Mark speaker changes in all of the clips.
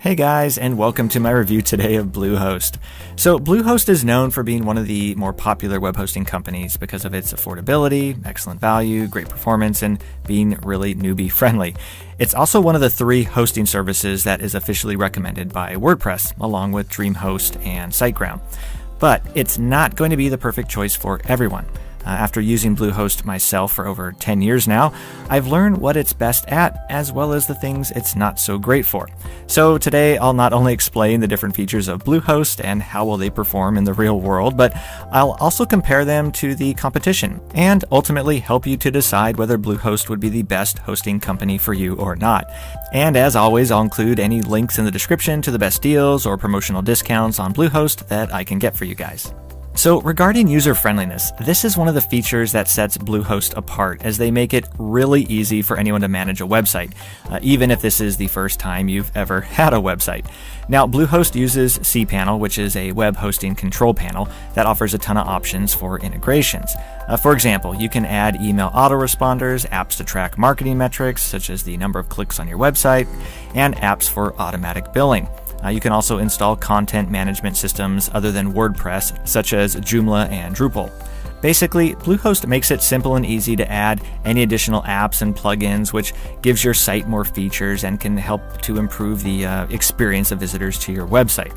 Speaker 1: Hey guys, and welcome to my review today of Bluehost. So Bluehost is known for being one of the more popular web hosting companies because of its affordability, excellent value, great performance, and being really newbie friendly. It's also one of the 3 hosting services that is officially recommended by WordPress, along with DreamHost and SiteGround. But it's not going to be the perfect choice for everyone. After using Bluehost myself for over 10 years now, I've learned what it's best at, as well as the things it's not so great for. So today, I'll not only explain the different features of Bluehost and how will they perform in the real world, but I'll also compare them to the competition, and ultimately help you to decide whether Bluehost would be the best hosting company for you or not. And as always, I'll include any links in the description to the best deals or promotional discounts on Bluehost that I can get for you guys. So regarding user friendliness, this is one of the features that sets Bluehost apart, as they make it really easy for anyone to manage a website, even if this is the first time you've ever had a website. Now, Bluehost uses cPanel, which is a web hosting control panel that offers a ton of options for integrations. For example, you can add email autoresponders, apps to track marketing metrics, such as the number of clicks on your website, and apps for automatic billing. You can also install content management systems other than WordPress, such as Joomla and Drupal. Basically, Bluehost makes it simple and easy to add any additional apps and plugins, which gives your site more features and can help to improve the experience of visitors to your website.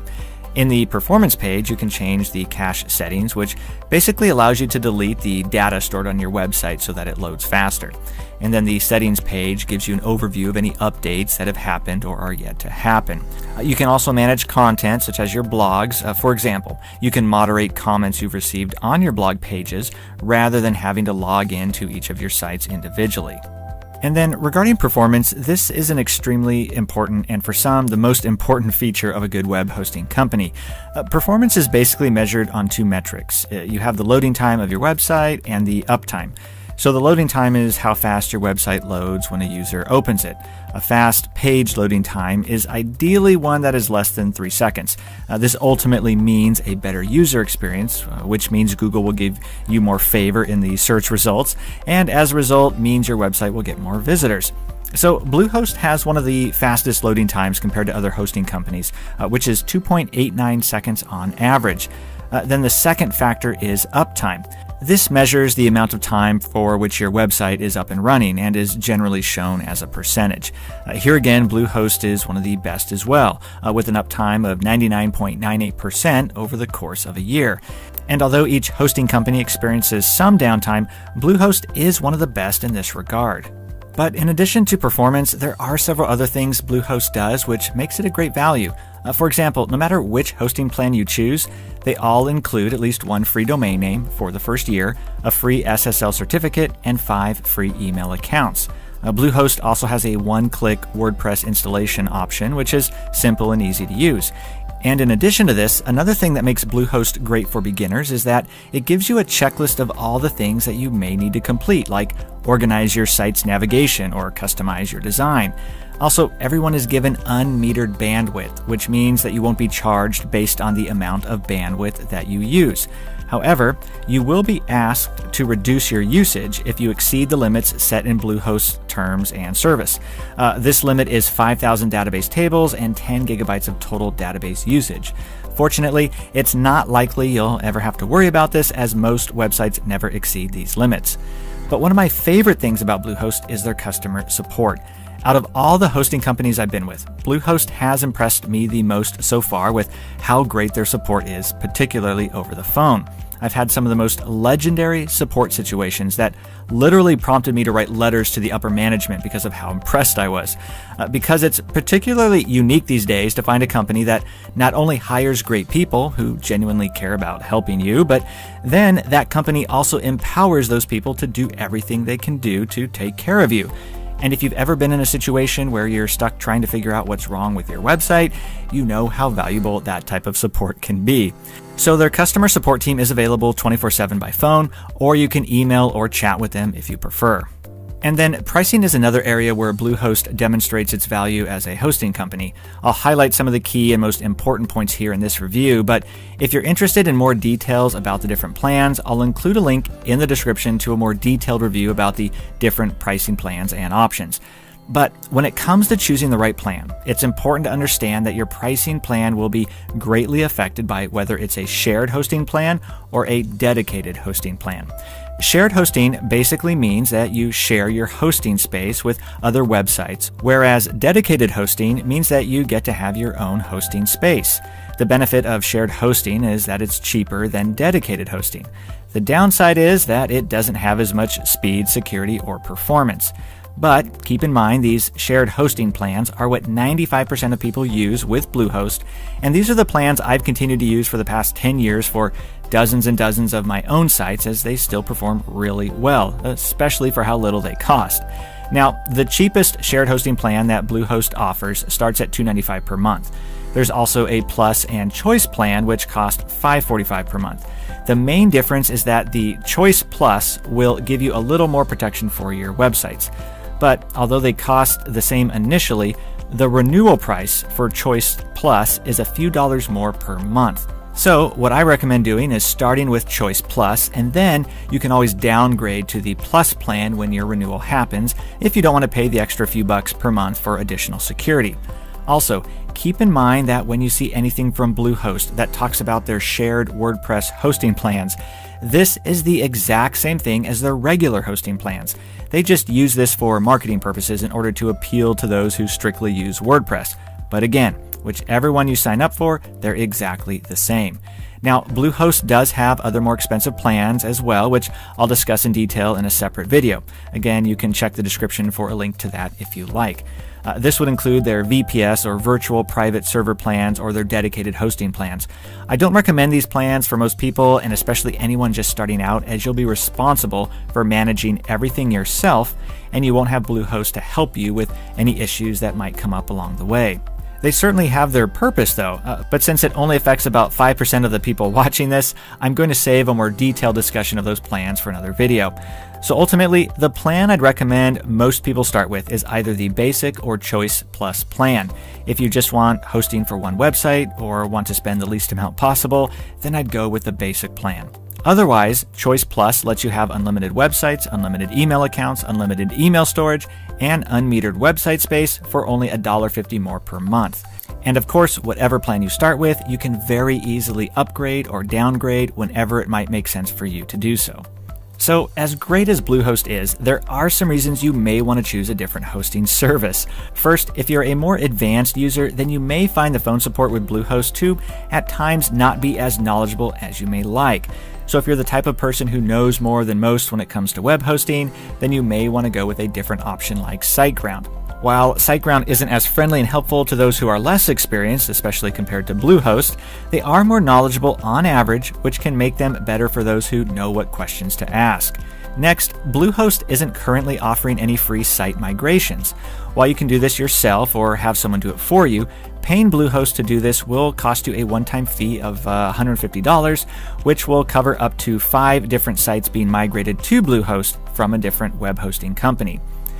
Speaker 1: In the performance page, you can change the cache settings, which basically allows you to delete the data stored on your website so that it loads faster. And then the settings page gives you an overview of any updates that have happened or are yet to happen. You can also manage content, such as your blogs. For example, you can moderate comments you've received on your blog pages rather than having to log into each of your sites individually. And then regarding performance, this is an extremely important, and for some, the most important feature of a good web hosting company. Performance is basically measured on 2 metrics. You have the loading time of your website and the uptime. So the loading time is how fast your website loads when a user opens it. A fast page loading time is ideally one that is less than 3 seconds. This ultimately means a better user experience, which means Google will give you more favor in the search results, and as a result means your website will get more visitors. So Bluehost has one of the fastest loading times compared to other hosting companies, which is 2.89 seconds on average. Then the second factor is uptime. This measures the amount of time for which your website is up and running and is generally shown as a percentage. Here again, Bluehost is one of the best as well, with an uptime of 99.98% over the course of a year. And although each hosting company experiences some downtime, Bluehost is one of the best in this regard. But in addition to performance, there are several other things Bluehost does which makes it a great value. For example, no matter which hosting plan you choose, they all include at least 1 free domain name for the first year, a free SSL certificate, and 5 free email accounts. Bluehost also has a one-click WordPress installation option, which is simple and easy to use. And in addition to this, another thing that makes Bluehost great for beginners is that it gives you a checklist of all the things that you may need to complete, like organize your site's navigation or customize your design. Also, everyone is given unmetered bandwidth, which means that you won't be charged based on the amount of bandwidth that you use. However, you will be asked to reduce your usage if you exceed the limits set in Bluehost's terms and service. This limit is 5,000 database tables and 10 gigabytes of total database usage. Fortunately, it's not likely you'll ever have to worry about this, as most websites never exceed these limits. But one of my favorite things about Bluehost is their customer support. Out of all the hosting companies I've been with, Bluehost has impressed me the most so far with how great their support is, particularly over the phone. I've had some of the most legendary support situations that literally prompted me to write letters to the upper management because of how impressed I was. Because it's particularly unique these days to find a company that not only hires great people who genuinely care about helping you, but then that company also empowers those people to do everything they can do to take care of you. And if you've ever been in a situation where you're stuck trying to figure out what's wrong with your website, you know how valuable that type of support can be. So their customer support team is available 24/7 by phone, or you can email or chat with them if you prefer. And then pricing is another area where Bluehost demonstrates its value as a hosting company. I'll highlight some of the key and most important points here in this review, but if you're interested in more details about the different plans, I'll include a link in the description to a more detailed review about the different pricing plans and options. But when it comes to choosing the right plan, it's important to understand that your pricing plan will be greatly affected by whether it's a shared hosting plan or a dedicated hosting plan. Shared hosting basically means that you share your hosting space with other websites, whereas dedicated hosting means that you get to have your own hosting space. The benefit of shared hosting is that it's cheaper than dedicated hosting. The downside is that it doesn't have as much speed, security, or performance. But keep in mind, these shared hosting plans are what 95% of people use with Bluehost, and these are the plans I've continued to use for the past 10 years for dozens and dozens of my own sites, as they still perform really well, especially for how little they cost. Now, the cheapest shared hosting plan that Bluehost offers starts at $295 per month. There's also a Plus and Choice plan, which cost $545 per month. The main difference is that the Choice Plus will give you a little more protection for your websites. But although they cost the same initially, the renewal price for Choice Plus is a few dollars more per month. So what I recommend doing is starting with Choice Plus, and then you can always downgrade to the Plus plan when your renewal happens if you don't want to pay the extra few bucks per month for additional security. Also, keep in mind that when you see anything from Bluehost that talks about their shared WordPress hosting plans, this is the exact same thing as their regular hosting plans. They just use this for marketing purposes in order to appeal to those who strictly use WordPress. But again, whichever one you sign up for, they're exactly the same. Now, Bluehost does have other more expensive plans as well, which I'll discuss in detail in a separate video. Again, you can check the description for a link to that if you like. This would include their VPS or virtual private server plans or their dedicated hosting plans. I don't recommend these plans for most people, and especially anyone just starting out, as you'll be responsible for managing everything yourself, and you won't have Bluehost to help you with any issues that might come up along the way. They certainly have their purpose though, but since it only affects about 5% of the people watching this, I'm going to save a more detailed discussion of those plans for another video. So ultimately, the plan I'd recommend most people start with is either the Basic or Choice Plus plan. If you just want hosting for one website or want to spend the least amount possible, then I'd go with the Basic plan. Otherwise, Choice Plus lets you have unlimited websites, unlimited email accounts, unlimited email storage, and unmetered website space for only $1.50 more per month. And of course, whatever plan you start with, you can very easily upgrade or downgrade whenever it might make sense for you to do so. So, as great as Bluehost is, there are some reasons you may want to choose a different hosting service. First, if you're a more advanced user, then you may find the phone support with Bluehost to, at times, not be as knowledgeable as you may like. So if you're the type of person who knows more than most when it comes to web hosting, then you may want to go with a different option like SiteGround. While SiteGround isn't as friendly and helpful to those who are less experienced, especially compared to Bluehost, they are more knowledgeable on average, which can make them better for those who know what questions to ask. Next, Bluehost isn't currently offering any free site migrations. While you can do this yourself or have someone do it for you, paying Bluehost to do this will cost you a one-time fee of $150, which will cover up to 5 different sites being migrated to Bluehost from a different web hosting company.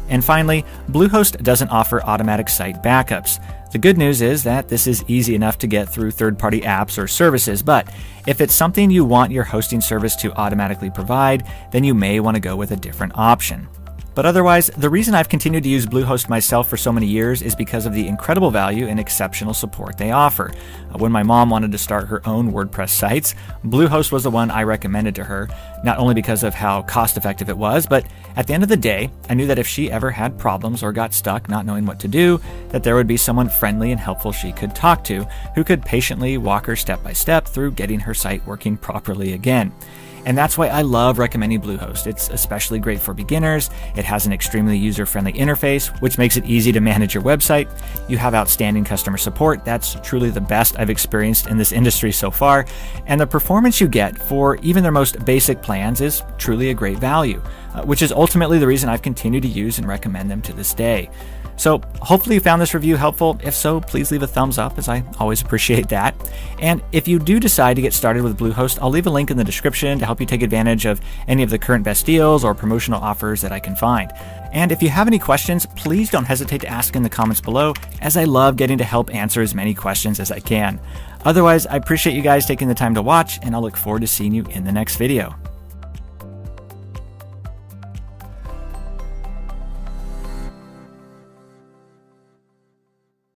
Speaker 1: And finally, Bluehost doesn't offer automatic site backups. The good news is that this is easy enough to get through third-party apps or services, but if it's something you want your hosting service to automatically provide, then you may want to go with a different option. But otherwise, the reason I've continued to use Bluehost myself for so many years is because of the incredible value and exceptional support they offer. When my mom wanted to start her own WordPress sites, Bluehost was the one I recommended to her, not only because of how cost-effective it was, but at the end of the day, I knew that if she ever had problems or got stuck not knowing what to do, that there would be someone friendly and helpful she could talk to, who could patiently walk her step by step through getting her site working properly again. And that's why I love recommending Bluehost. It's especially great for beginners. It has an extremely user-friendly interface, which makes it easy to manage your website. You have outstanding customer support. That's truly the best I've experienced in this industry so far. And the performance you get for even their most basic plans is truly a great value, which is ultimately the reason I've continued to use and recommend them to this day. So hopefully you found this review helpful. If so, please leave a thumbs up, as I always appreciate that. And if you do decide to get started with Bluehost, I'll leave a link in the description to help you take advantage of any of the current best deals or promotional offers that I can find. And if you have any questions, please don't hesitate to ask in the comments below, as I love getting to help answer as many questions as I can. Otherwise, I appreciate you guys taking the time to watch, and I'll look forward to seeing you in the next video.